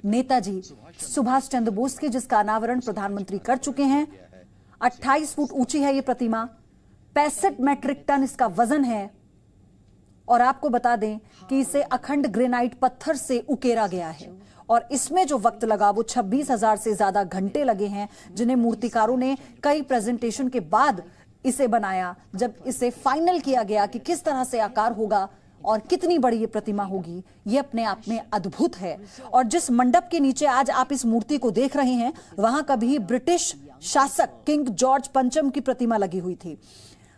नेताजी सुभाष चंद्र बोस की, जिसका अनावरण प्रधानमंत्री कर चुके हैं। 28 फुट ऊंची है ये प्रतिमा, 65 मैट्रिक टन इसका वजन है और आपको बता दें कि इसे अखंड ग्रेनाइट पत्थर से उकेरा गया है और इसमें जो वक्त लगा वो 26,000 से ज्यादा घंटे लगे हैं, जिन्हें मूर्तिकारों ने कई प्रेजेंटेशन के बाद इसे बनाया। जब इसे फाइनल किया गया कि किस तरह से आकार होगा और कितनी बड़ी ये प्रतिमा होगी, ये अपने आप में अद्भुत है। और जिस मंडप के नीचे आज आप इस मूर्ति को देख रहे हैं, वहां कभी ब्रिटिश शासक किंग जॉर्ज पंचम की प्रतिमा लगी हुई थी।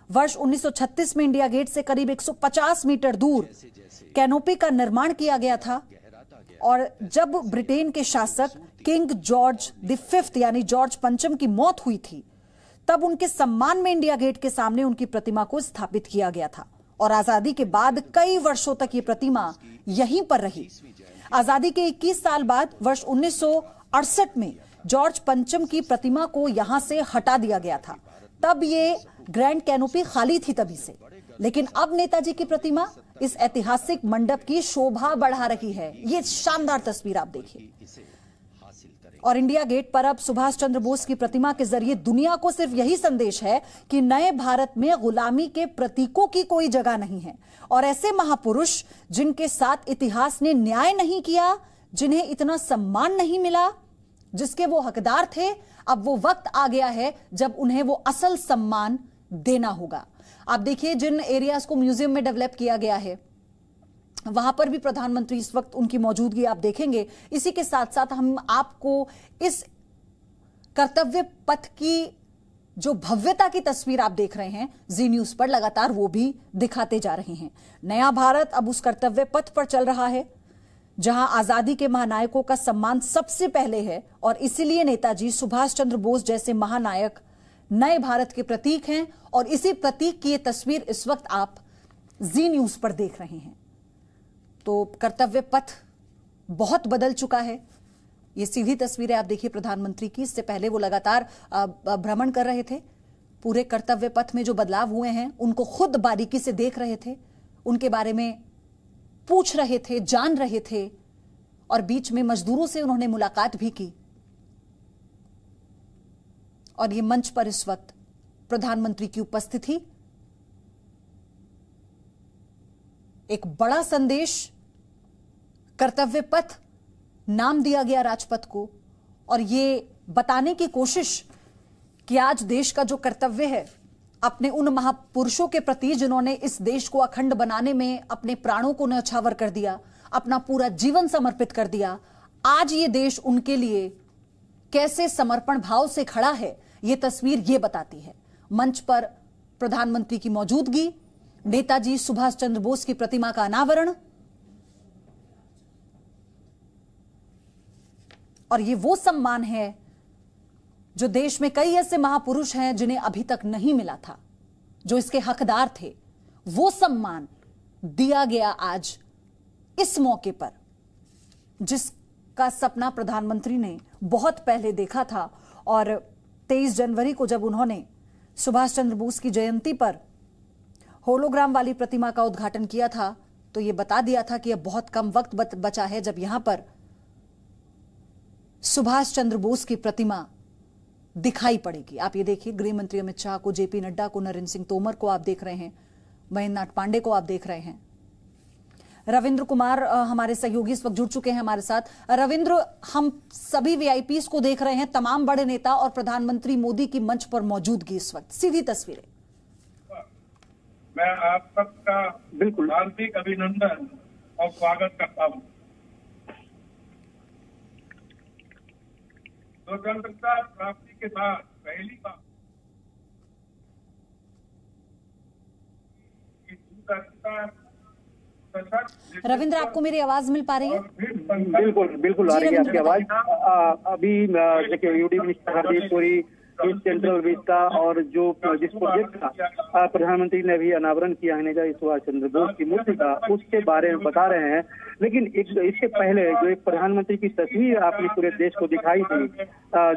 वर्ष 1936 में इंडिया गेट से करीब 150 मीटर दूर कैनोपी का निर्माण किया गया था और जब ब्रिटेन के शासक किंग जॉर्ज द5 यानी जॉर्ज पंचम की मौत हुई थी, तब उनके सम्मान में इंडिया गेट के सामने उनकी प्रतिमा को स्थापित किया गया था और आजादी के बाद कई वर्षों तक ये प्रतिमा यहीं पर रही। आजादी के 21 साल बाद वर्ष 1968 में जॉर्ज पंचम की प्रतिमा को यहां से हटा दिया गया था। तब ये ग्रैंड कैनोपी खाली थी तभी से, लेकिन अब नेताजी की प्रतिमा इस ऐतिहासिक मंडप की शोभा बढ़ा रही है। ये शानदार तस्वीर आप देखिए। और इंडिया गेट पर अब सुभाष चंद्र बोस की प्रतिमा के जरिए दुनिया को सिर्फ यही संदेश है कि नए भारत में गुलामी के प्रतीकों की कोई जगह नहीं है और ऐसे महापुरुष जिनके साथ इतिहास ने न्याय नहीं किया, जिन्हें इतना सम्मान नहीं मिला, जिसके वो हकदार थे, अब वो वक्त आ गया है जब उन्हें वो असल सम्मान देना होगा। आप देखिए, जिन एरियाज को म्यूजियम में डेवलप किया गया है वहां पर भी प्रधानमंत्री इस वक्त उनकी मौजूदगी आप देखेंगे। इसी के साथ साथ हम आपको इस कर्तव्य पथ की जो भव्यता की तस्वीर आप देख रहे हैं जी न्यूज पर, लगातार वो भी दिखाते जा रहे हैं। नया भारत अब उस कर्तव्य पथ पर चल रहा है जहां आजादी के महानायकों का सम्मान सबसे पहले है और इसीलिए नेताजी सुभाष चंद्र बोस जैसे महानायक नए भारत के प्रतीक हैं और इसी प्रतीक की ये तस्वीर इस वक्त आप जी न्यूज पर देख रहे हैं। तो कर्तव्य पथ बहुत बदल चुका है। ये सीधी तस्वीरें आप देखिए प्रधानमंत्री की। इससे पहले वो लगातार भ्रमण कर रहे थे, पूरे कर्तव्य पथ में जो बदलाव हुए हैं उनको खुद बारीकी से देख रहे थे, उनके बारे में पूछ रहे थे, जान रहे थे और बीच में मजदूरों से उन्होंने मुलाकात भी की। और ये मंच पर इस वक्त प्रधानमंत्री की उपस्थिति एक बड़ा संदेश, कर्तव्य पथ नाम दिया गया राजपथ को, और ये बताने की कोशिश कि आज देश का जो कर्तव्य है अपने उन महापुरुषों के प्रति जिन्होंने इस देश को अखंड बनाने में अपने प्राणों को न्यौछावर कर दिया, अपना पूरा जीवन समर्पित कर दिया, आज ये देश उनके लिए कैसे समर्पण भाव से खड़ा है, ये तस्वीर ये बताती है। मंच पर प्रधानमंत्री की मौजूदगी, नेताजी सुभाष चंद्र बोस की प्रतिमा का अनावरण, और ये वो सम्मान है जो देश में कई ऐसे महापुरुष हैं जिन्हें अभी तक नहीं मिला था, जो इसके हकदार थे। वो सम्मान दिया गया आज इस मौके पर, जिसका सपना प्रधानमंत्री ने बहुत पहले देखा था। और 23 जनवरी को जब उन्होंने सुभाष चंद्र बोस की जयंती पर होलोग्राम वाली प्रतिमा का उद्घाटन किया था, तो यह बता दिया था कि अब बहुत कम वक्त बचा है जब यहां पर सुभाष चंद्र बोस की प्रतिमा दिखाई पड़ेगी। आप ये देखिए, गृह मंत्री अमित शाह को, जेपी नड्डा को, नरेंद्र सिंह तोमर को आप देख रहे हैं, महेंद्र नाथ पांडे को आप देख रहे हैं। रविंद्र कुमार हमारे सहयोगी इस वक्त जुड़ चुके हैं हमारे साथ। रविंद्र, हम सभी वीआईपीज को देख रहे हैं, तमाम बड़े नेता और प्रधानमंत्री मोदी की मंच पर मौजूदगी इस वक्त, सीधी तस्वीरें। मैं आप सबका बिल्कुल हार्दिक अभिनंदन और स्वागत करता हूं। स्वतंत्रता प्राप्ति के बाद पहली बार रविंद्र, आपको मेरी आवाज मिल पा रही है? बिल्कुल बिल्कुल आ रही है आपकी आवाज। अभी देखिए, यूडी मिनिस्टर हरदीप पुरी इस सेंट्रल विस्टा और जिस प्रोजेक्ट का प्रधानमंत्री ने भी अनावरण किया है नेताजी सुभाष चंद्र बोस की मूर्ति का, उसके बारे में बता रहे हैं। लेकिन इससे पहले जो एक प्रधानमंत्री की तस्वीर आपने पूरे देश को दिखाई थी,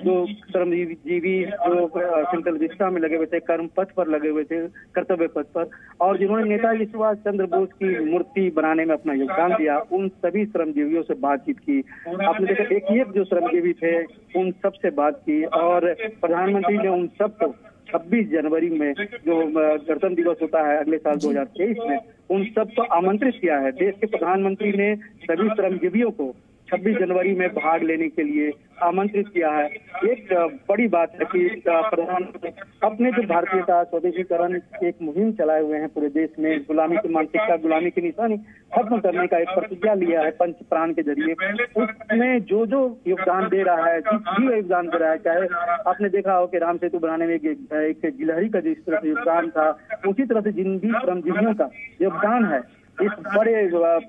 जो श्रमजीवी जो सेंट्रल विस्टा में लगे हुए थे, कर्म पथ पर लगे हुए थे, कर्तव्य पथ पर, और जिन्होंने नेताजी सुभाष चंद्र बोस की मूर्ति बनाने में अपना योगदान दिया, उन सभी श्रमजीवियों से बातचीत की। आपने देखा एक जो श्रमजीवी थे उन सब से बात की, और प्रधानमंत्री ने उन सबको 26 जनवरी में जो गणतंत्र दिवस होता है अगले साल 2023 में, उन सबको आमंत्रित किया है। देश के प्रधानमंत्री ने सभी श्रमजीवियों को 26 जनवरी में भाग लेने के लिए आमंत्रित किया है। एक बड़ी बात है कि प्रधानमंत्री अपने जो भारतीयता स्वदेशीकरण एक मुहिम चलाए हुए हैं पूरे देश में, गुलामी की मानसिकता, गुलामी की निशानी खत्म करने का एक प्रतिज्ञा लिया है पंच प्राण के जरिए। उसमें जो योगदान दे रहा है, जिस भी योगदान दे रहा है, चाहे आपने देखा हो कि राम सेतु बनाने में एक गिलहरी का जिस तरह से योगदान था, उसी तरह से जिन भी श्रमजीवियों का योगदान है इस बड़े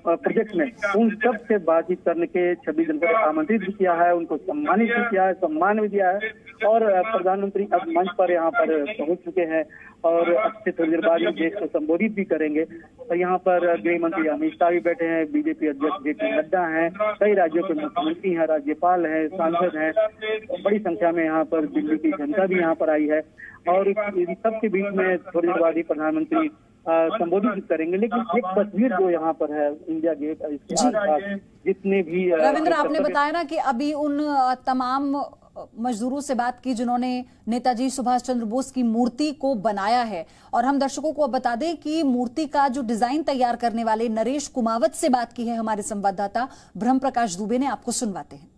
प्रोजेक्ट में, उन सब से बातचीत करने के 26 जनवरी आमंत्रित भी किया है, उनको सम्मानित भी किया है, सम्मान भी दिया है। और प्रधानमंत्री अब मंच पर यहाँ पर पहुंच चुके हैं और अच्छे थोड़ी देर बाद देश को संबोधित भी करेंगे। तो यहाँ पर गृह मंत्री अमित शाह भी बैठे हैं, बीजेपी अध्यक्ष JP नड्डा हैं, कई राज्यों के मुख्यमंत्री हैं, राज्यपाल हैं, सांसद हैं, बड़ी संख्या में यहाँ पर दिल्ली की जनता भी यहाँ पर आई है। और इस सबके बीच में थोड़ी देर बाद ही प्रधानमंत्री संबोधित करेंगे। लेकिन एक तस्वीर जो यहाँ पर है इंडिया गेट, इसके आसपास जितने भी रविंद्र, आपने बताया ना कि अभी उन तमाम मजदूरों से बात की जिन्होंने नेताजी सुभाष चंद्र बोस की मूर्ति को बनाया है, और हम दर्शकों को अब बता दें कि मूर्ति का जो डिजाइन तैयार करने वाले नरेश कुमावत से बात की है हमारे संवाददाता ब्रह्म प्रकाश दुबे ने। आपको सुनवाते हैं।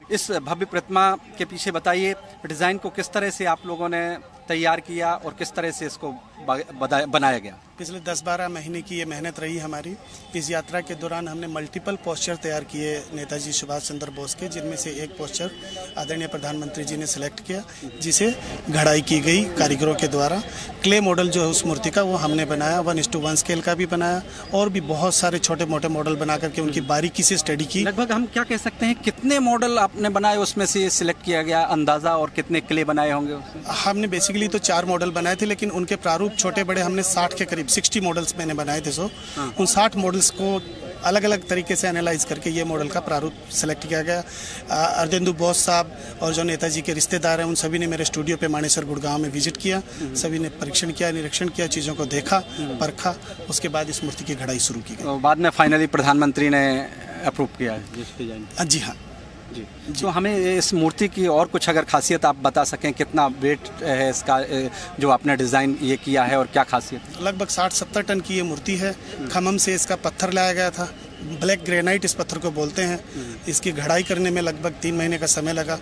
इस भव्य प्रतिमा के पीछे बताइए, डिजाइन को किस तरह से आप लोगों ने तैयार किया और किस तरह से इसको बनाया गया? पिछले 10-12 महीने की ये मेहनत रही हमारी। इस यात्रा के दौरान हमने मल्टीपल पोस्चर तैयार किए नेताजी सुभाष चंद्र बोस के, जिनमें से एक पोस्चर आदरणीय प्रधानमंत्री जी ने सिलेक्ट किया, जिसे घड़ाई की गई कारीगरों के द्वारा। क्ले मॉडल जो है उस मूर्ति का वो हमने बनाया, 1:1 स्केल का भी बनाया, और भी बहुत सारे छोटे मोटे मॉडल बना करके उनकी बारीकी से स्टडी की। लगभग हम क्या कह सकते हैं, कितने मॉडल आपने बनाए उसमें से सिलेक्ट किया गया अंदाजा, और कितने क्ले बनाए होंगे उसमें? हमने बेसिकली तो 4 मॉडल बनाए थे, लेकिन उनके प्रारूप छोटे बड़े हमने 60 के करीब 60 मॉडल्स मैंने बनाए थे। उन 60 मॉडल्स को अलग अलग तरीके से एनालाइज करके ये मॉडल का प्रारूप सेलेक्ट किया गया। अर्जेंदु बोस साहब और जो नेताजी के रिश्तेदार हैं उन सभी ने मेरे स्टूडियो पे मानेसर गुड़गांव में विजिट किया, सभी ने परीक्षण किया, निरीक्षण किया, चीज़ों को देखा, परखा, उसके बाद इस मूर्ति की घड़ाई शुरू की गई। तो बाद में फाइनली प्रधानमंत्री ने अप्रूव किया है जिस डिजाइन? जी हाँ जी। तो हमें इस मूर्ति की और कुछ अगर खासियत आप बता सकें, कितना वेट है इसका जो आपने डिज़ाइन ये किया है, और क्या खासियत? लगभग 60-70 टन की ये मूर्ति है। खम्मम से इसका पत्थर लाया गया था, ब्लैक ग्रेनाइट इस पत्थर को बोलते हैं। इसकी घड़ाई करने में लगभग 3 महीने का समय लगा,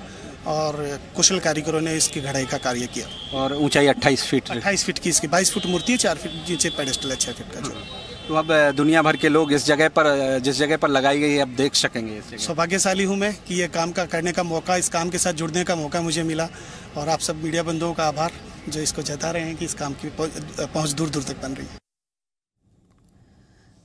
और कुशल कारीगरों ने इसकी घड़ाई का कार्य किया। और ऊंचाई 28 फीट? 28 फीट की इसकी, 22 फुट मूर्ति है, 4 फीट नीचे पेडेस्टल है 6 फीट का। जो तो अब दुनिया भर के लोग इस जगह पर, जिस जगह पर लगाई गई है, अब देख सकेंगे। सौभाग्यशाली हूँ मैं कि ये काम का करने का मौका, इस काम के साथ जुड़ने का मौका मुझे मिला, और आप सब मीडिया बंधुओं का आभार जो इसको जता रहे हैं कि इस काम की पहुंच दूर दूर तक बन रही है।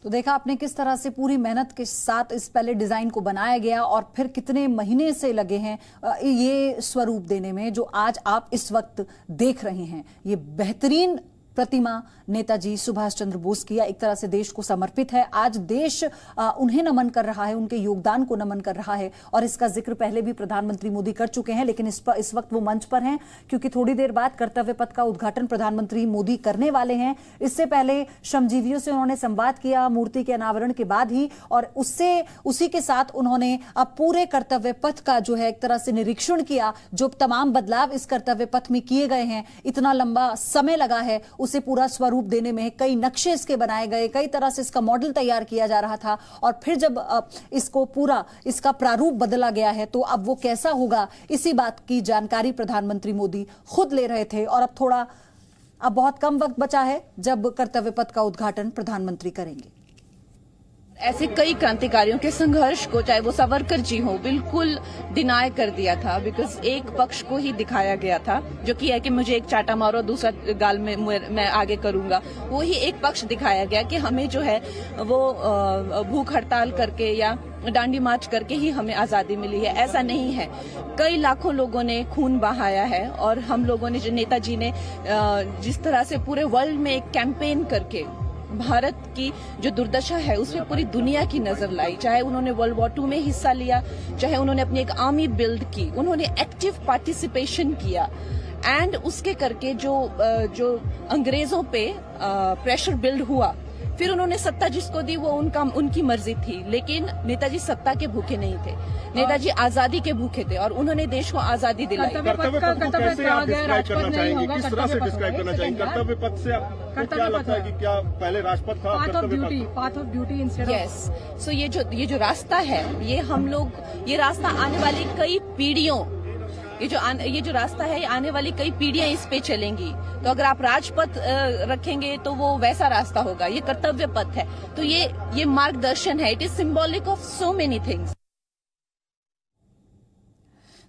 तो देखा आपने किस तरह से पूरी मेहनत के साथ इस पहले डिजाइन को बनाया गया, और फिर कितने महीने से लगे हैं ये स्वरूप देने में जो आज आप इस वक्त देख रहे हैं। ये बेहतरीन प्रतिमा नेताजी सुभाष चंद्र बोस की एक तरह से देश को समर्पित है। आज देश उन्हें नमन कर रहा है, उनके योगदान को नमन कर रहा है, और इसका जिक्र पहले भी प्रधानमंत्री मोदी कर चुके हैं। लेकिन इस वक्त वो मंच पर हैं क्योंकि थोड़ी देर बाद कर्तव्य पथ का उद्घाटन प्रधानमंत्री मोदी करने वाले हैं। इससे पहले श्रमजीवियों से उन्होंने संवाद किया मूर्ति के अनावरण के बाद ही, और उसी के साथ उन्होंने अब पूरे कर्तव्य पथ का जो है एक तरह से निरीक्षण किया। जो तमाम बदलाव इस कर्तव्य पथ में किए गए हैं, इतना लंबा समय लगा है उसे पूरा स्वरूप देने में, कई नक्शे इसके बनाए गए, कई तरह से इसका मॉडल तैयार किया जा रहा था, और फिर जब इसको पूरा इसका प्रारूप बदला गया है तो अब वो कैसा होगा, इसी बात की जानकारी प्रधानमंत्री मोदी खुद ले रहे थे। और अब बहुत कम वक्त बचा है जब कर्तव्य पथ का उद्घाटन प्रधानमंत्री करेंगे। ऐसे कई क्रांतिकारियों के संघर्ष को, चाहे वो सावरकर जी हो, बिल्कुल डिनाय कर दिया था, बिकॉज एक पक्ष को ही दिखाया गया था, जो कि है कि मुझे एक चाटा मारो दूसरा गाल में मैं आगे करूंगा। वो ही एक पक्ष दिखाया गया कि हमें जो है वो भूख हड़ताल करके या दांडी मार्च करके ही हमें आजादी मिली है, ऐसा नहीं है। कई लाखों लोगों ने खून बहाया है और हम लोगों ने, जो नेताजी ने जिस तरह से पूरे वर्ल्ड में एक कैंपेन करके भारत की जो दुर्दशा है उस पर पूरी दुनिया की नजर लाई, चाहे उन्होंने वर्ल्ड वॉर 2 में हिस्सा लिया, चाहे उन्होंने अपनी एक आर्मी बिल्ड की, उन्होंने एक्टिव पार्टिसिपेशन किया एंड उसके करके जो अंग्रेजों पे प्रेशर बिल्ड हुआ, फिर उन्होंने सत्ता जिसको दी वो उनकी मर्जी थी, लेकिन नेताजी सत्ता के भूखे नहीं थे, नेताजी आजादी के भूखे थे और उन्होंने देश को आजादी दिलाई। कर्तव्य पथ को कैसे आप डिस्क्राइब करना चाहेंगे, किस तरह से डिस्क्राइब करना चाहेंगे? कर्तव्य पथ से आपको क्या लगता है कि क्या पहले राजपथ था, path of duty instead of? Yes, so ये जो रास्ता है, ये रास्ता आने वाली कई पीढ़ियों, ये जो रास्ता है ये आने वाली कई पीढ़ियां इस पे चलेंगी। तो अगर आप राजपथ रखेंगे तो वो वैसा रास्ता होगा, ये कर्तव्य पथ है, तो ये मार्गदर्शन है, it is symbolic of so many things.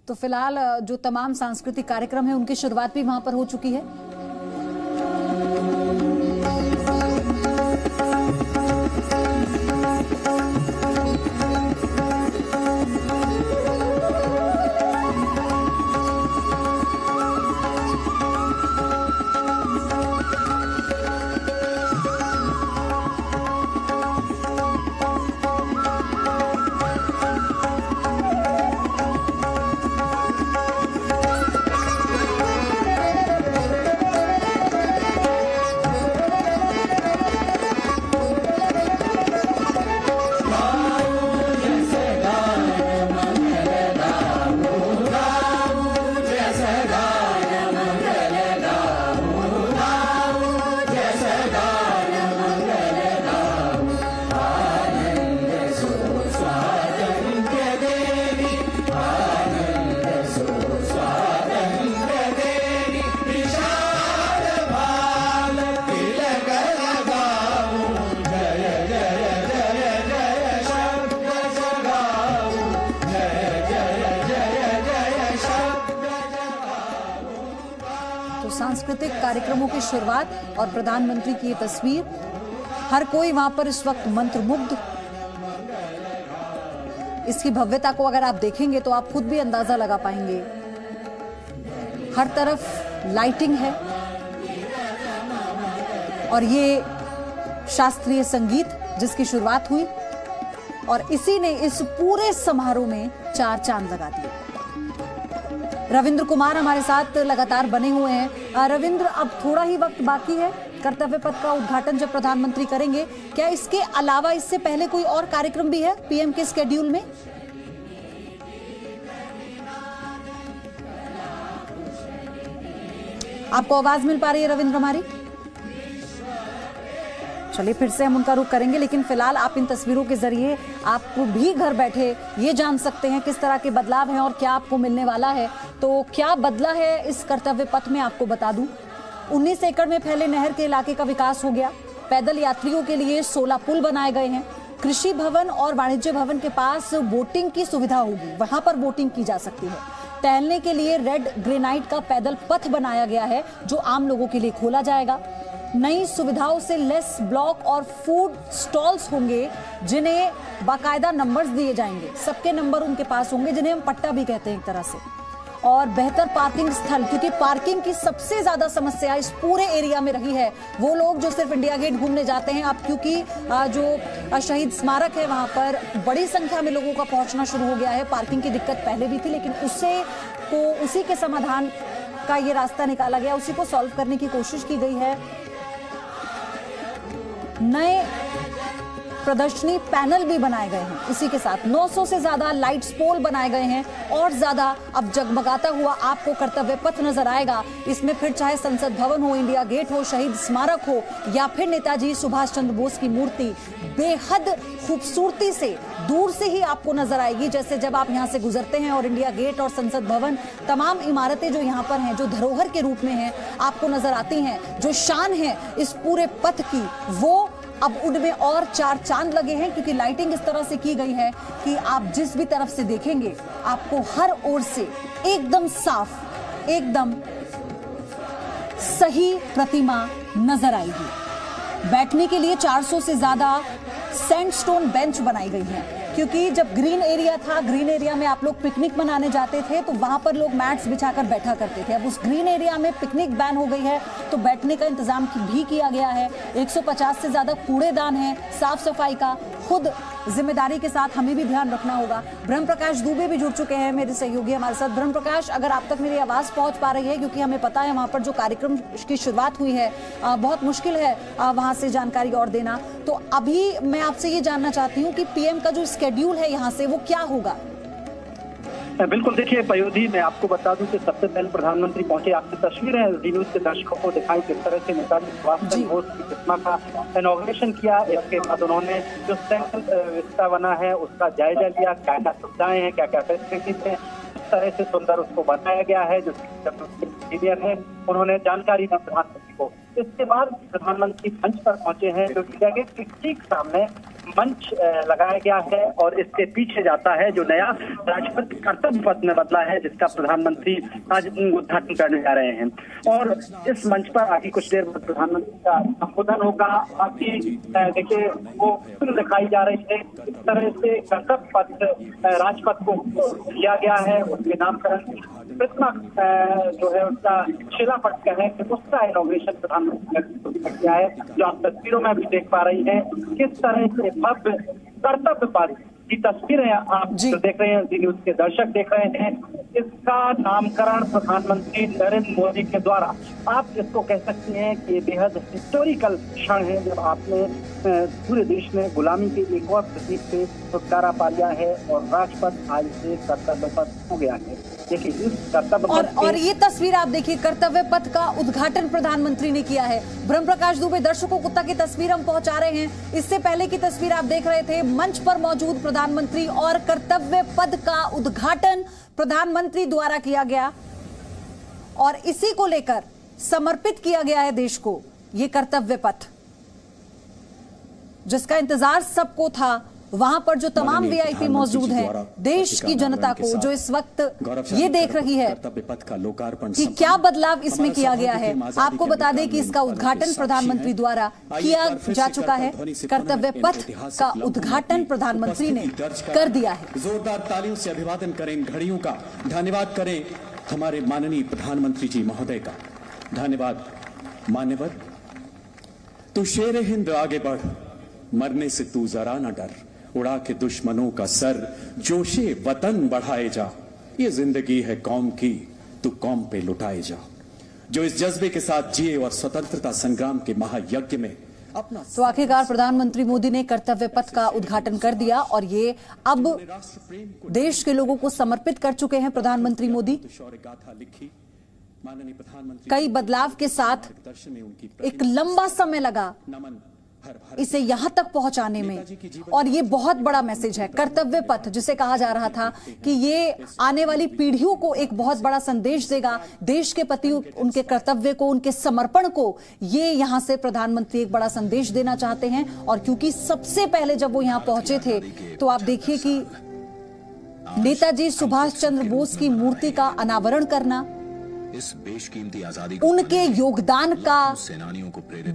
तो फिलहाल जो तमाम सांस्कृतिक कार्यक्रम है उनकी शुरुआत भी वहां पर हो चुकी है। सांस्कृतिक कार्यक्रमों की शुरुआत और प्रधानमंत्री की ये तस्वीर, हर कोई वहां पर इस वक्त मंत्रमुग्ध। इसकी भव्यता को अगर आप देखेंगे तो आप खुद भी अंदाजा लगा पाएंगे। हर तरफ लाइटिंग है और ये शास्त्रीय संगीत जिसकी शुरुआत हुई और इसी ने इस पूरे समारोह में 4 चांद लगा दिए। रविंद्र कुमार हमारे साथ लगातार बने हुए हैं। रविंद्र, अब थोड़ा ही वक्त बाकी है, कर्तव्य पथ का उद्घाटन जब प्रधानमंत्री करेंगे, क्या इसके अलावा इससे पहले कोई और कार्यक्रम भी है पीएम के स्केड्यूल में? आपको आवाज मिल पा रही है रविंद्र हमारी? चलिए फिर से हम उनका रुख करेंगे, लेकिन फिलहाल आप इन तस्वीरों के जरिए आप भी घर बैठे ये जान सकते हैं किस तरह के बदलाव हैं और क्या आपको मिलने वाला है। तो क्या बदला है इस कर्तव्य पथ में, आपको बता दूं, 19 एकड़ में फैले नहर के इलाके का विकास हो गया। पैदल यात्रियों के लिए 16 पुल बनाए गए हैं। कृषि भवन और वाणिज्य भवन के पास बोटिंग की सुविधा होगी, वहां पर बोटिंग की जा सकती है। टहलने के लिए रेड ग्रेनाइट का पैदल पथ बनाया गया है जो आम लोगों के लिए खोला जाएगा। नई सुविधाओं से लेस ब्लॉक और फूड स्टॉल्स होंगे जिन्हें बाकायदा नंबर्स दिए जाएंगे, सबके नंबर उनके पास होंगे जिन्हें हम पट्टा भी कहते हैं एक तरह से। और बेहतर पार्किंग स्थल, क्योंकि पार्किंग की सबसे ज्यादा समस्या इस पूरे एरिया में रही है। वो लोग जो सिर्फ इंडिया गेट घूमने जाते हैं, अब क्योंकि जो शहीद स्मारक है वहां पर बड़ी संख्या में लोगों का पहुंचना शुरू हो गया है। पार्किंग की दिक्कत पहले भी थी, लेकिन उसी के समाधान का ये रास्ता निकाला गया, उसी को सॉल्व करने की कोशिश की गई है। नए प्रदर्शनी पैनल भी बनाए गए हैं, इसी के साथ 900 से ज्यादा लाइट्स पोल बनाए गए हैं और ज्यादा अब जगमगाता हुआ आपको कर्तव्य पथ नजर आएगा। इसमें फिर चाहे संसद भवन हो, इंडिया गेट हो, शहीद स्मारक हो या फिर नेताजी सुभाष चंद्र बोस की मूर्ति, बेहद खूबसूरती से दूर से ही आपको नजर आएगी। जैसे जब आप यहाँ से गुजरते हैं और इंडिया गेट और संसद भवन, तमाम इमारतें जो यहाँ पर हैं, जो धरोहर के रूप में हैं, आपको नजर आती हैं। जो शान है इस पूरे पथ की, वो अब उनमें और 4 चांद लगे हैं, क्योंकि लाइटिंग इस तरह से की गई है कि आप जिस भी तरफ से देखेंगे आपको हर ओर से एकदम साफ, एकदम सही प्रतिमा नजर आएगी। बैठने के लिए 400 से ज्यादा सैंडस्टोन बेंच बनाई गई हैं। क्योंकि जब ग्रीन एरिया था, ग्रीन एरिया में आप लोग पिकनिक मनाने जाते थे तो वहां पर लोग मैट्स बिछाकर बैठा करते थे। अब उस ग्रीन एरिया में पिकनिक बैन हो गई है तो बैठने का इंतजाम भी किया गया है। 150 से ज्यादा कूड़ेदान है, साफ सफाई का खुद जिम्मेदारी के साथ हमें भी ध्यान रखना होगा। ब्रह्म प्रकाश दुबे भी जुड़ चुके हैं मेरे सहयोगी हमारे साथ। ब्रह्म प्रकाश, अगर आप तक मेरी आवाज पहुंच पा रही है, क्योंकि हमें पता है वहां पर जो कार्यक्रम की शुरुआत हुई है बहुत मुश्किल है वहां से जानकारी और देना, तो अभी मैं आपसे ये जानना चाहती हूँ कि पीएम का जो स्केड्यूल है यहाँ से वो क्या होगा? बिल्कुल, देखिए पयोधी, मैं आपको बता दूं कि सबसे पहले प्रधानमंत्री पहुंचे। आपकी तस्वीरें जी न्यूज के दर्शकों को दिखाई किस तरह से नेताजी सुभाष चंद्र बोस की प्रतिमा का इनॉग्रेशन किया। इसके बाद उन्होंने जो सेंट्रल विस्टा बना है उसका जायजा लिया, क्या क्या सुविधाएं हैं, क्या क्या फैसिलिटीज हैं, किस तरह से सुंदर उसको बनाया गया है। जो इंजीनियर है उन्होंने जानकारी दी प्रधानमंत्री को। इसके बाद प्रधानमंत्री मंच पर पहुंचे हैं, जो इंडिया गेट के ठीक सामने मंच लगाया गया है और इसके पीछे जाता है जो नया राष्ट्रपति कर्तव्य पथ में बदला है, जिसका प्रधानमंत्री आज उद्घाटन करने जा रहे हैं। और इस मंच पर आगे कुछ देर बाद प्रधानमंत्री का संबोधन होगा। बाकी देखिए वो फिल्म दिखाई जा रही है, इस तरह से कर्तव्य पथ राजपथ को किया गया है। उसके नामकरण प्रतिमा जो है उसका शिलापट है, उसका इनॉग्रेशन प्रधानमंत्री ने किया है, जो आप तस्वीरों में भी देख पा रही हैं। किस तरह से भव्य कर्तव्य पथ की तस्वीरें आप जो देख रहे हैं, जी न्यूज के दर्शक देख रहे हैं, इसका नामकरण प्रधानमंत्री नरेंद्र मोदी के द्वारा, आप इसको कह सकते हैं कि ये बेहद हिस्टोरिकल क्षण है, जब आपने पूरे देश में गुलामी के एक और प्रतीक से छुटकारा पा लिया है और राजपथ आज से कर्तव्य पथ हो गया है। देखिए इस कर्तव्य पथ और ये तस्वीर आप देखिए, कर्तव्य पथ का उद्घाटन प्रधानमंत्री ने किया है। ब्रह्म प्रकाश दुबे, दर्शकों को तक की तस्वीर हम पहुंचा रहे हैं। इससे पहले की तस्वीर आप देख रहे थे, मंच पर मौजूद प्रधानमंत्री और कर्तव्य पथ का उद्घाटन प्रधानमंत्री द्वारा किया गया और इसी को लेकर समर्पित किया गया है देश को ये कर्तव्य पथ, जिसका इंतजार सबको था। वहां पर जो तमाम वीआईपी मौजूद हैं, देश की जनता को जो इस वक्त ये देख रही है कि क्या बदलाव इसमें किया गया है। आपको बता दें कि इसका उद्घाटन प्रधानमंत्री द्वारा किया जा चुका है। कर्तव्य पथ का उद्घाटन प्रधानमंत्री ने कर दिया है। जोरदार तालियों से अभिवादन करें घड़ियों का, धन्यवाद करें हमारे माननीय प्रधानमंत्री जी महोदय का। धन्यवाद मान्यवर। तू शेर हिंद आगे बढ़, मरने से तू जरा न डर, उड़ा के दुश्मनों का सर, जोशे वतन बढ़ाए जा। ये जिंदगी है कौम की, तू कौम पे लुटाए जा। जो इस जज्बे के साथ जिए और स्वतंत्रता संग्राम के महायज्ञ में अपना। तो आखिरकार प्रधानमंत्री मोदी ने कर्तव्य पथ का उद्घाटन कर दिया और ये अब देश के लोगों को समर्पित कर चुके हैं प्रधानमंत्री मोदी। कई बदलाव के साथ एक लंबा समय लगा इसे यहां तक पहुंचाने में, और ये बहुत बड़ा मैसेज है। कर्तव्य पथ जिसे कहा जा रहा था कि ये आने वाली पीढ़ियों को एक बहुत बड़ा संदेश देगा, देश के प्रति उनके कर्तव्य को, उनके समर्पण को, ये यहां से प्रधानमंत्री एक बड़ा संदेश देना चाहते हैं। और क्योंकि सबसे पहले जब वो यहां पहुंचे थे तो आप देखिए कि नेताजी सुभाष चंद्र बोस की मूर्ति का अनावरण करना, इस बेशकीमती आजादी उनके योगदान का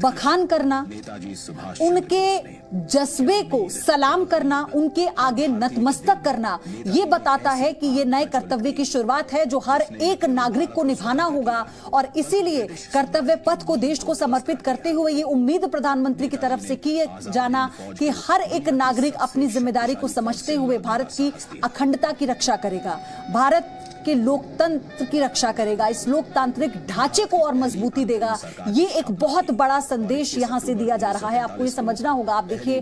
बखान करना, उनके जज्बे को सलाम करना, उनके आगे नतमस्तक करना, ये बताता है कि ये नए कर्तव्य की शुरुआत है जो हर एक नागरिक को निभाना होगा। और इसीलिए कर्तव्य पथ को देश को समर्पित करते हुए ये उम्मीद प्रधानमंत्री की तरफ से की जाना कि हर एक नागरिक अपनी जिम्मेदारी को समझते हुए भारत की अखंडता की रक्षा करेगा, भारत के लोकतंत्र की रक्षा करेगा, इस लोकतांत्रिक ढांचे को और मजबूती देगा। ये एक बहुत बड़ा संदेश यहां से दिया जा रहा है। आपको ये समझना होगा। आप देखिए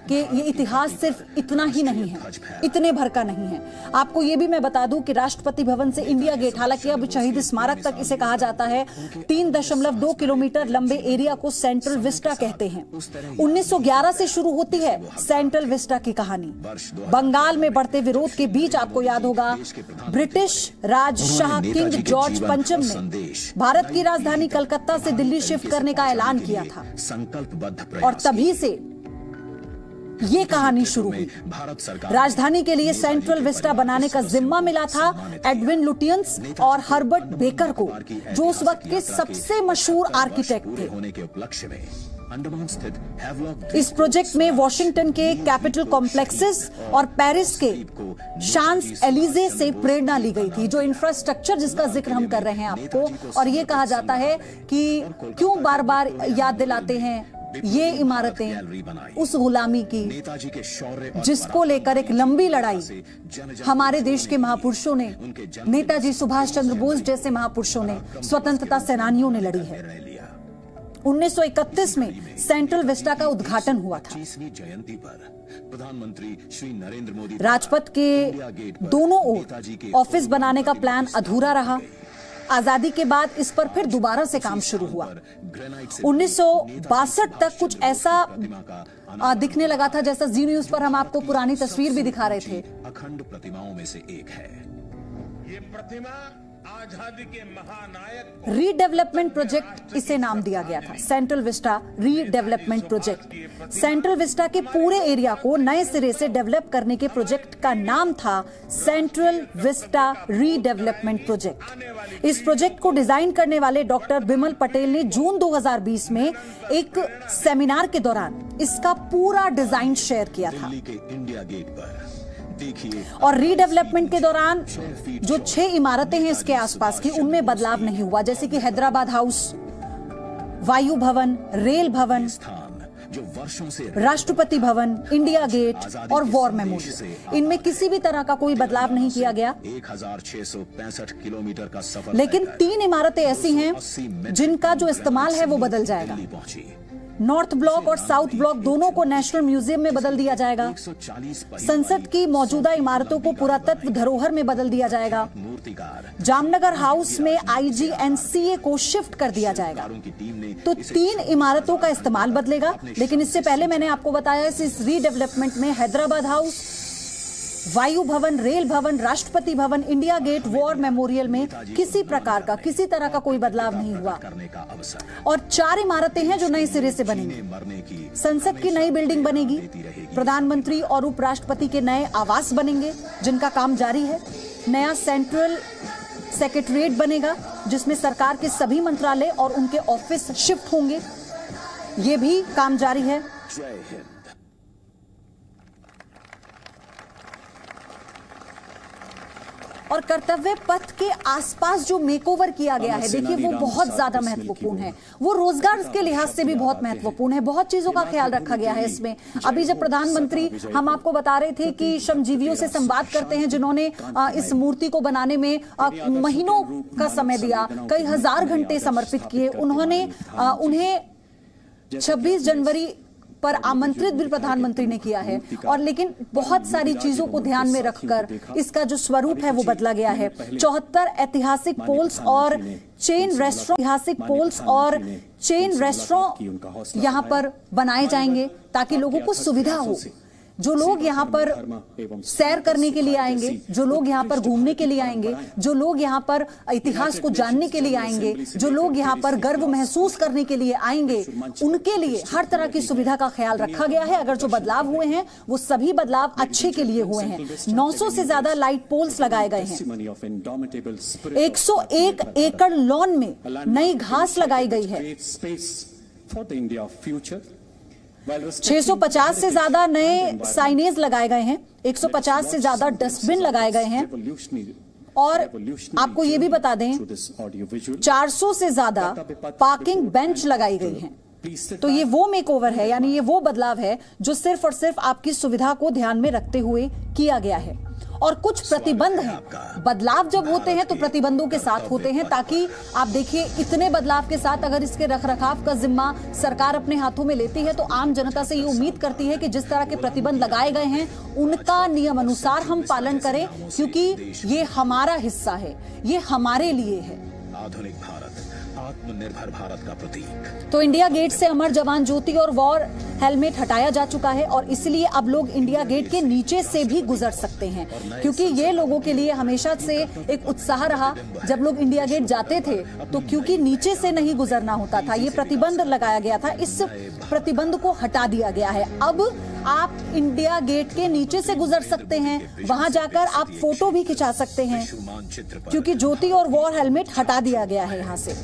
कि ये इतिहास सिर्फ इतना ही नहीं है, इतने भर का नहीं है। आपको ये भी मैं बता दूं कि राष्ट्रपति भवन से इंडिया गेट, हालांकि अब शहीद स्मारक तक इसे कहा जाता है, 3.2 किलोमीटर लंबे एरिया को सेंट्रल विस्टा कहते हैं। 1911 से शुरू होती है सेंट्रल विस्टा की कहानी। बंगाल में बढ़ते विरोध के बीच आपको याद होगा ब्रिटिश राजशाह किंग जॉर्ज पंचम ने भारत की राजधानी कलकत्ता से दिल्ली शिफ्ट करने का ऐलान किया था और तभी से ये कहानी शुरू हुई। राजधानी के लिए सेंट्रल विस्टा बनाने का जिम्मा मिला था एडविन लुटियंस और हर्बर्ट बेकर को, जो उस वक्त के सबसे मशहूर आर्किटेक्ट थे। अंडमान स्थित हैवलॉक इस प्रोजेक्ट में वॉशिंगटन के कैपिटल कॉम्प्लेक्सेस और पेरिस के शांस एलिजे से प्रेरणा ली गई थी। जो इंफ्रास्ट्रक्चर जिसका जिक्र हम कर रहे हैं आपको, और ये कहा जाता है कि क्यों बार बार याद दिलाते हैं ये इमारतें उस गुलामी की जिसको लेकर एक लंबी लड़ाई हमारे देश के महापुरुषों ने, नेताजी सुभाष चंद्र बोस जैसे महापुरुषों ने, स्वतंत्रता सेनानियों ने लड़ी है। 1931 में सेंट्रल विस्टा का उद्घाटन हुआ था। जयंती पर प्रधानमंत्री श्री नरेंद्र मोदी राजपथ के दोनों ओर ऑफिस बनाने का प्लान अधूरा रहा। आजादी के बाद इस पर फिर दोबारा से काम शुरू हुआ। 1962 तक कुछ ऐसा दिखने लगा था जैसा जी न्यूज पर हम आपको पुरानी तस्वीर भी दिखा रहे थे। अखंड प्रतिमाओं में से एक है ये प्रतिमा। आजादी के महानायक रीडेवलपमेंट प्रोजेक्ट इसे नाम दिया गया था, central Vista redevelopment project. Central Vista के पूरे एरिया को नए सिरे से डेवलप करने के प्रोजेक्ट का नाम था सेंट्रल विस्टा रीडेवलपमेंट प्रोजेक्ट। इस प्रोजेक्ट को डिजाइन करने वाले डॉक्टर बिमल पटेल ने जून 2020 में एक सेमिनार के दौरान इसका पूरा डिजाइन शेयर किया था। दिल्ली के इंडिया गेट पर और रीडेवलपमेंट के दौरान जो 6 इमारतें हैं इसके आसपास की, उनमें बदलाव नहीं हुआ, जैसे कि हैदराबाद हाउस, वायु भवन, रेल भवन, जो वर्षों से राष्ट्रपति भवन, इंडिया गेट और वॉर मेमोरियल, इनमें किसी भी तरह का कोई बदलाव नहीं किया गया। 1665 किलोमीटर का सफर, लेकिन 3 इमारतें ऐसी हैं जिनका जो इस्तेमाल है वो बदल जाएगा। नॉर्थ ब्लॉक और साउथ ब्लॉक दोनों को नेशनल म्यूजियम में बदल दिया जाएगा। संसद की मौजूदा इमारतों को पुरातत्व धरोहर में बदल दिया जाएगा। जामनगर हाउस में IGNCA को शिफ्ट कर दिया जाएगा। तो 3 इमारतों का इस्तेमाल बदलेगा। लेकिन इससे पहले मैंने आपको बताया इस रीडेवलपमेंट में हैदराबाद हाउस, वायु भवन, रेल भवन, Rashtrapati Bhavan, India gate, war memorial में किसी प्रकार का, किसी तरह का कोई बदलाव नहीं हुआ। और 4 इमारतें हैं जो नए सिरे से बनेंगी। संसद की नई बिल्डिंग बनेगी, प्रधानमंत्री और उपराष्ट्रपति के नए आवास बनेंगे जिनका काम जारी है। नया सेंट्रल सेक्रेटरिएट बनेगा जिसमें सरकार के सभी मंत्रालय और उनके ऑफिस शिफ्ट होंगे, ये भी काम जारी है। जय हिंद। और कर्तव्य पथ के आसपास जो मेकओवर किया गया है, देखिए वो बहुत ज्यादा महत्वपूर्ण है। वो रोजगार के लिहाज से भी बहुत महत्वपूर्ण है। बहुत चीजों का ख्याल रखा गया है इसमें। अभी जब प्रधानमंत्री हम आपको बता रहे थे कि श्रमजीवियों से संवाद करते हैं जिन्होंने इस मूर्ति को बनाने में महीनों का समय दिया, कई हजार घंटे समर्पित किए, उन्हें 26 जनवरी पर आमंत्रित भी प्रधानमंत्री ने किया है। और लेकिन बहुत सारी चीजों को ध्यान में रखकर इसका जो स्वरूप है वो बदला गया है। 74 ऐतिहासिक पोल्स और चेन रेस्टोरेंट यहां पर बनाए जाएंगे ताकि लोगों को सुविधा हो। जो लोग यहाँ पर सैर करने के लिए आएंगे, जो लोग यहाँ पर घूमने के लिए आएंगे, जो लोग यहाँ पर इतिहास को जानने के लिए आएंगे, जो लोग यहाँ पर गर्व महसूस करने के लिए आएंगे, उनके लिए हर तरह की सुविधा का ख्याल रखा गया है। अगर जो बदलाव हुए हैं वो सभी बदलाव अच्छे के लिए हुए हैं। 900 से ज्यादा लाइट पोल्स लगाए गए हैं। 101 एकड़ लॉन में नई घास लगाई गई है। 650 से ज्यादा नए साइनेज लगाए गए हैं। 150 से ज्यादा डस्टबिन लगाए गए हैं। और आपको ये भी बता दें 400 से ज्यादा पार्किंग बेंच लगाई गई हैं। तो ये वो मेकओवर है, यानी ये वो बदलाव है जो सिर्फ और सिर्फ आपकी सुविधा को ध्यान में रखते हुए किया गया है। और कुछ प्रतिबंध हैं। बदलाव जब होते हैं तो प्रतिबंधों के साथ होते हैं, ताकि आप देखिए इतने बदलाव के साथ अगर इसके रखरखाव का जिम्मा सरकार अपने हाथों में लेती है तो आम जनता से ये उम्मीद करती है कि जिस तरह के प्रतिबंध लगाए गए हैं उनका नियम अनुसार हम पालन करें, क्योंकि ये हमारा हिस्सा है, ये हमारे लिए है। आधुनिक भारत, आत्मनिर्भर भारत का प्रतीक। तो इंडिया गेट से अमर जवान ज्योति और वॉर हेलमेट हटाया जा चुका है और इसलिए अब लोग इंडिया गेट के नीचे से भी गुजर सकते हैं, क्योंकि ये लोगों के लिए हमेशा से एक उत्साह रहा। जब लोग इंडिया गेट जाते थे तो क्योंकि नीचे से नहीं गुजरना होता था, ये प्रतिबंध लगाया गया था, इस प्रतिबंध को हटा दिया गया है। अब आप इंडिया गेट के नीचे से गुजर सकते हैं, वहां जाकर आप फोटो भी खिंचा सकते हैं, क्योंकि ज्योति और वॉर हेलमेट हटा दिया गया है यहाँ से।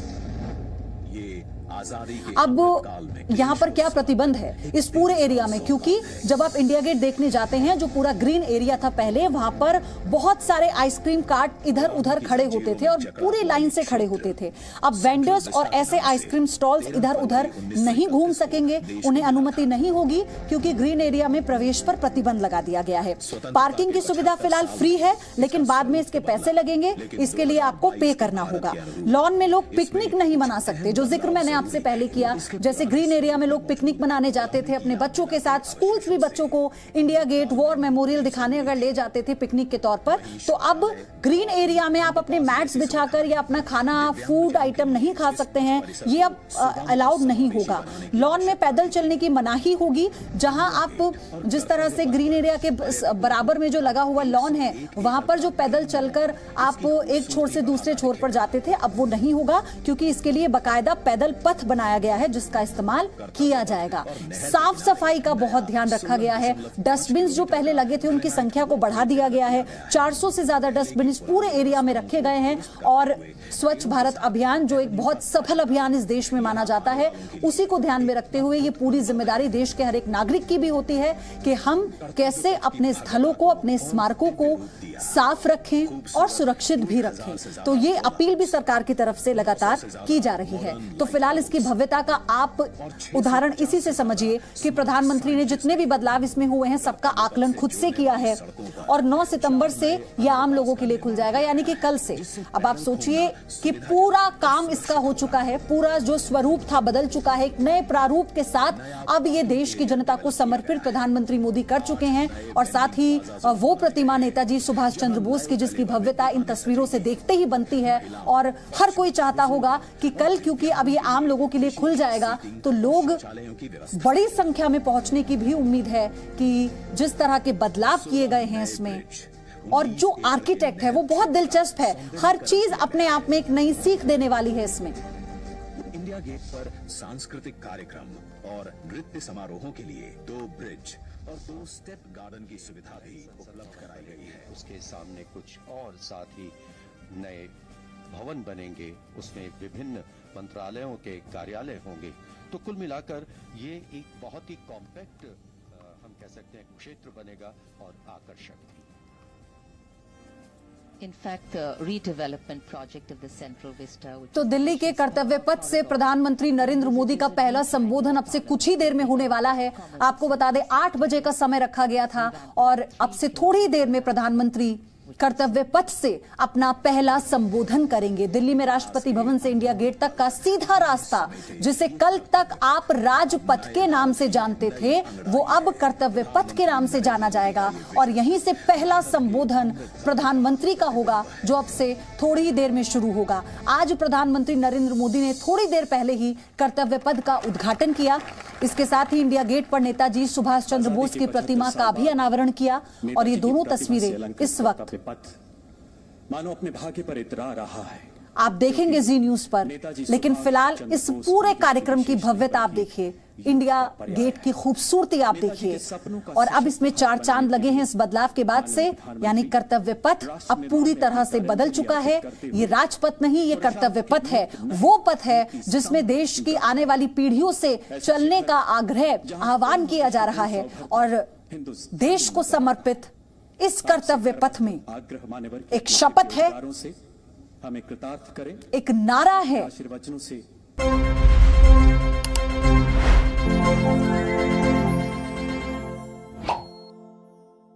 अब यहाँ पर क्या प्रतिबंध है इस पूरे एरिया में, क्योंकि जब आप इंडिया गेट देखने जाते हैं, जो पूरा ग्रीन एरिया था पहले, वहां पर बहुत सारे आइसक्रीम कार्ट इधर उधर खड़े होते थे और पूरी लाइन से खड़े होते थे। अब वेंडर्स और ऐसे आइसक्रीम स्टॉल्स इधर उधर नहीं घूम सकेंगे, उन्हें अनुमति नहीं होगी, क्योंकि ग्रीन एरिया में प्रवेश पर प्रतिबंध लगा दिया गया है। पार्किंग की सुविधा फिलहाल फ्री है, लेकिन बाद में इसके पैसे लगेंगे, इसके लिए आपको पे करना होगा। लॉन में लोग पिकनिक नहीं मना सकते, जो जिक्र मैंने आपसे पहले किया। जैसे ग्रीन एरिया में लोग पिकनिक मनाने जाते थे अपने बच्चों के साथ, स्कूल्स भी बच्चों को इंडिया गेट, वॉर मेमोरियल दिखाने अगर ले जाते थे पिकनिक के तौर पर, तो अब ग्रीन एरिया में आप अपने मैट्स बिछाकर या अपना खाना, फूड आइटम नहीं खा सकते हैं, ये अब अलाउड नहीं होगा। लॉन में पैदल चलने की मनाही होगी। जहां आप जिस तरह से ग्रीन एरिया के बराबर में जो लगा हुआ लॉन है, वहां पर जो पैदल चलकर आप एक छोर से दूसरे छोर पर जाते थे, अब वो नहीं होगा, क्योंकि इसके लिए बाकायदा पैदल पथ बनाया गया है जिसका इस्तेमाल किया जाएगा। साफ सफाई का बहुत ध्यान रखा गया है। डस्टबिन जो पहले लगे थे उनकी संख्या को बढ़ा दिया गया है। 400 से ज्यादा डस्टबिन पूरे एरिया में रखे गए हैं। और स्वच्छ भारत अभियान, जो एक बहुत सफल अभियान इस देश में माना जाता है, उसी को ध्यान में रखते हुए ये पूरी जिम्मेदारी देश के हर एक नागरिक की भी होती है कि हम कैसे अपने स्थलों को, अपने स्मारकों को साफ रखें और सुरक्षित भी रखें। तो ये अपील भी सरकार की तरफ से लगातार की जा रही है। तो फिलहाल इसकी भव्यता का आप उदाहरण इसी से समझिए कि प्रधानमंत्री ने जितने भी बदलाव इसमें हुए हैं, सबका आकलन खुद से किया है। और 9 सितंबर से यह आम लोगों के लिए खुल जाएगा, यानी कि कल से। अब आप सोचिए कि पूरा काम इसका हो चुका है, पूरा जो स्वरूप था बदल चुका है। एक नए प्रारूप के साथ अब ये देश की जनता को समर्पित प्रधानमंत्री मोदी कर चुके हैं। और साथ ही वो प्रतिमा नेताजी सुभाष चंद्र बोस की, जिसकी भव्यता इन तस्वीरों से देखते ही बनती है। और हर कोई चाहता होगा कि कल, क्योंकि अब ये आम लोगों के लिए खुल जाएगा, तो लोग बड़ी संख्या में पहुंचने की भी उम्मीद है कि जिस तरह के बदलाव किए गए हैं इसमें, और जो आर्किटेक्ट है वो बहुत दिलचस्प है। हर चीज अपने आप में एक नई सीख देने वाली है इसमें। इंडिया गेट पर सांस्कृतिक कार्यक्रम और नृत्य समारोहों के लिए 2 ब्रिज और 2 स्टेप गार्डन की सुविधा भी उपलब्ध कराई गई है। उसके सामने कुछ और साथ ही नए भवन बनेंगे, उसमें विभिन्न मंत्रालयों के कार्यालय होंगे। तो कुल मिलाकर ये एक बहुत ही कॉम्पैक्ट, हम कह सकते हैं, क्षेत्र बनेगा और आकर्षक भी। तो दिल्ली के कर्तव्य पथ से प्रधानमंत्री नरेंद्र मोदी का पहला संबोधन अब से कुछ ही देर में होने वाला है। आपको बता दें 8 बजे का समय रखा गया था, और अब से थोड़ी देर में प्रधानमंत्री कर्तव्य पथ से अपना पहला संबोधन करेंगे। दिल्ली में राष्ट्रपति भवन से इंडिया गेट तक का सीधा रास्ता, जिसे कल तक आप राजपथ के नाम से जानते थे, वो अब कर्तव्य पथ के नाम से जाना जाएगा। और यहीं से पहला संबोधन प्रधानमंत्री का होगा, जो अब से थोड़ी ही देर में शुरू होगा। आज प्रधानमंत्री नरेंद्र मोदी ने थोड़ी देर पहले ही कर्तव्य पथ का उद्घाटन किया। इसके साथ ही इंडिया गेट पर नेताजी सुभाष चंद्र बोस की प्रतिमा का भी अनावरण किया। और ये दोनों तस्वीरें इस वक्त मानो अपने भाग्य पर इतरा रहा है, आप देखेंगे जी न्यूज पर। लेकिन फिलहाल इस पूरे कार्यक्रम की भव्यता आप देखिए, इंडिया गेट की खूबसूरती आप देखिए। और अब इसमें 4 चांद लगे हैं इस बदलाव के बाद से, यानी कर्तव्य पथ अब पूरी तरह से बदल चुका है। ये राजपथ नहीं, ये कर्तव्य पथ है। वो पथ है जिसमें देश की आने वाली पीढ़ियों से चलने का आग्रह, आह्वान किया जा रहा है। और देश को समर्पित इस कर्तव्य पथ में एक शपथ है, हमें कृतार्थ करें, एक नारा है। आशीर्वचनों से